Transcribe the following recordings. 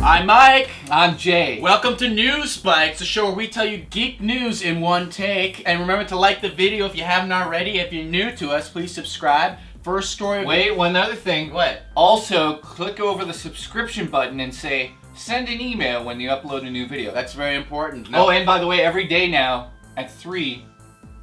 I'm Mike. I'm Jay. Welcome to Newsbytes, the show where we tell you geek news in one take. And remember to like the video if you haven't already. If you're new to us, please subscribe. First story. Wait, one other thing. What? Also, click over the subscription button and say, send an email when you upload a new video. That's very important. Oh, and by the way, every day now at 3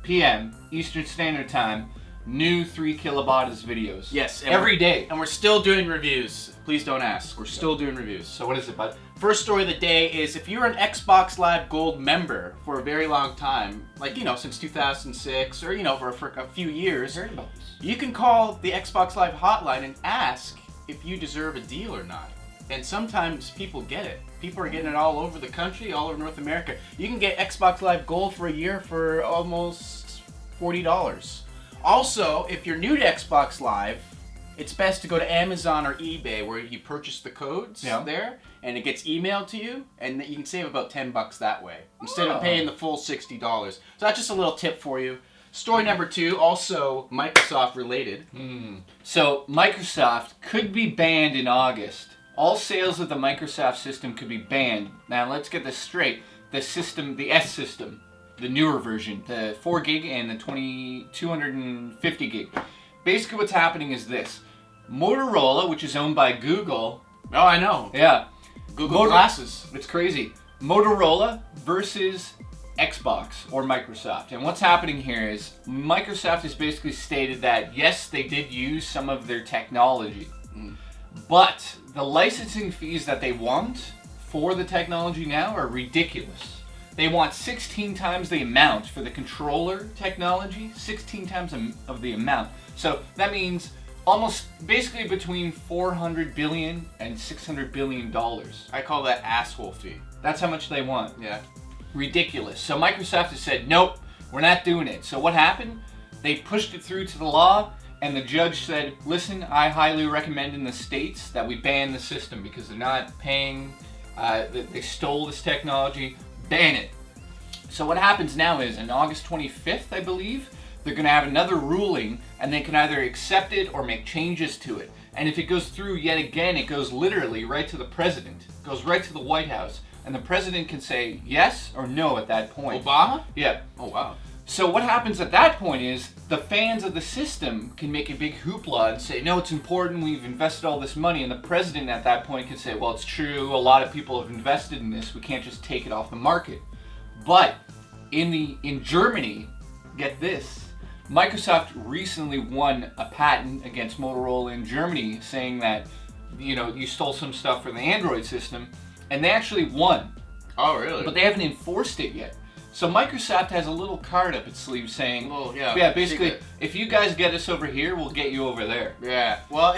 p.m. Eastern Standard Time, new 3 kilobytes videos. Yes. Every day. And we're still doing reviews. Please don't ask. We're still doing reviews. So what is it, bud? First story of the day is if you're an Xbox Live Gold member for a very long time, like, since 2006 or, for a few years, I heard about this. You can call the Xbox Live hotline and ask if you deserve a deal or not. And sometimes people get it. People are getting it all over the country, all over North America. You can get Xbox Live Gold for a year for almost $40. Also, if you're new to Xbox Live, it's best to go to Amazon or eBay where you purchase the codes there, and it gets emailed to you, and you can save about $10 that way instead of paying the full $60. So that's just a little tip for you. Story number 2, also Microsoft related. So Microsoft could be banned in August. All sales of the Microsoft system could be banned. Now let's get this straight. The system, the S system, the newer version, the 4 gig and the 250 gig. Basically what's happening is this. Motorola, which is owned by Google. Oh, I know. Yeah. Google Glasses. It's crazy. Motorola versus Xbox or Microsoft. And what's happening here is Microsoft has basically stated that yes, they did use some of their technology, but the licensing fees that they want for the technology now are ridiculous. They want 16 times the amount for the controller technology, 16 times of the amount. So that means almost basically between $400 billion and $600 billion. I call that asshole fee. That's how much they want. Yeah. Ridiculous. So Microsoft has said, nope, we're not doing it. So what happened? They pushed it through to the law, and the judge said, listen, I highly recommend in the States that we ban the system because they're not paying, they stole this technology, ban it. So what happens now is, on August 25th, I believe, they're going to have another ruling, and they can either accept it or make changes to it. And if it goes through yet again, it goes literally right to the president. It goes right to the White House. And the president can say yes or no at that point. Obama? Yeah. Oh, wow. So what happens at that point is the fans of the system can make a big hoopla and say, no, it's important, we've invested all this money. And the president at that point can say, well, it's true, a lot of people have invested in this, we can't just take it off the market. But in Germany, get this, Microsoft recently won a patent against Motorola in Germany saying that, you stole some stuff from the Android system. And they actually won. Oh, really? But they haven't enforced it yet. So Microsoft has a little card up its sleeve saying, basically, secret. If you guys get us over here, we'll get you over there. Yeah. Well,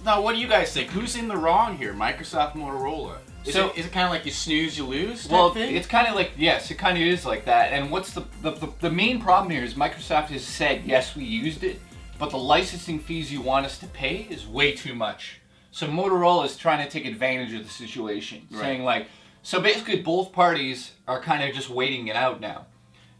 now, what do you guys think? Who's in the wrong here? Microsoft, Motorola? Is it kind of like you snooze, you lose type thing? It's kind of like, yes, it kind of is like that. And what's the main problem here is Microsoft has said, yes, we used it, but the licensing fees you want us to pay is way too much. So Motorola is trying to take advantage of the situation, saying so basically both parties are kind of just waiting it out now.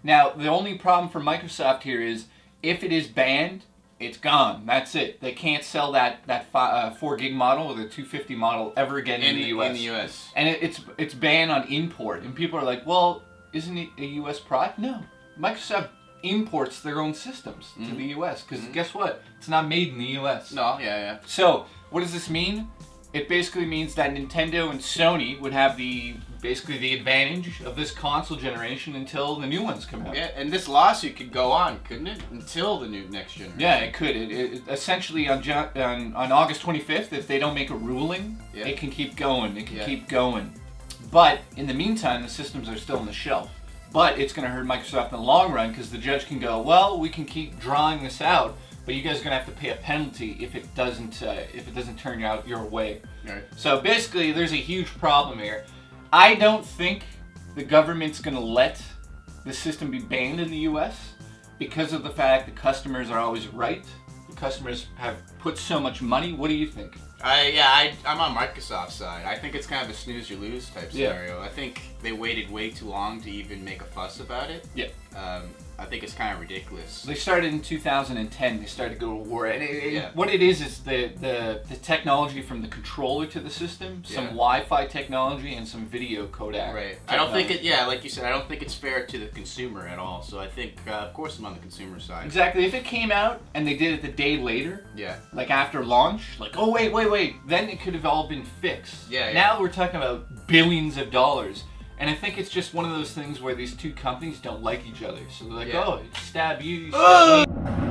Now, the only problem for Microsoft here is if it is banned, it's gone. That's it. They can't sell that 4 gig model or the 250 model ever again in the US. In the US. And it's banned on import. And people are like, well, isn't it a US product? No. Microsoft imports their own systems to the US because guess what? It's not made in the US. No, yeah. So, what does this mean? It basically means that Nintendo and Sony would have basically the advantage of this console generation until the new ones come out. Yeah, and this lawsuit could go on, couldn't it? Until the next generation. Yeah, it could. It essentially on August 25th, if they don't make a ruling, it can keep going. It can keep going. But in the meantime, the systems are still on the shelf. But it's going to hurt Microsoft in the long run because the judge can go, well, we can keep drawing this out, but you guys are going to have to pay a penalty if it doesn't turn out your way. Right. So basically, there's a huge problem here. I don't think the government's going to let the system be banned in the U.S. because of the fact that customers are always right. The customers have put so much money. What do you think? I'm on Microsoft's side. I think it's kind of a snooze you lose type Yeah. scenario. I think they waited way too long to even make a fuss about it. Yeah. I think it's kind of ridiculous. They started in 2010. They started to go to war, and Yeah. what it is the technology from the controller to the system, some Yeah. Wi-Fi technology, and some video codec. Right. I don't think it. Yeah, like you said, I don't think it's fair to the consumer at all. So I think, of course, I'm on the consumer side. Exactly. If it came out and they did it the day later, Yeah. like after launch, like, oh wait, then it could have all been fixed. Yeah. Now we're talking about billions of dollars. And I think it's just one of those things where these two companies don't like each other. So they're like, Yeah. oh, stab you, stab me.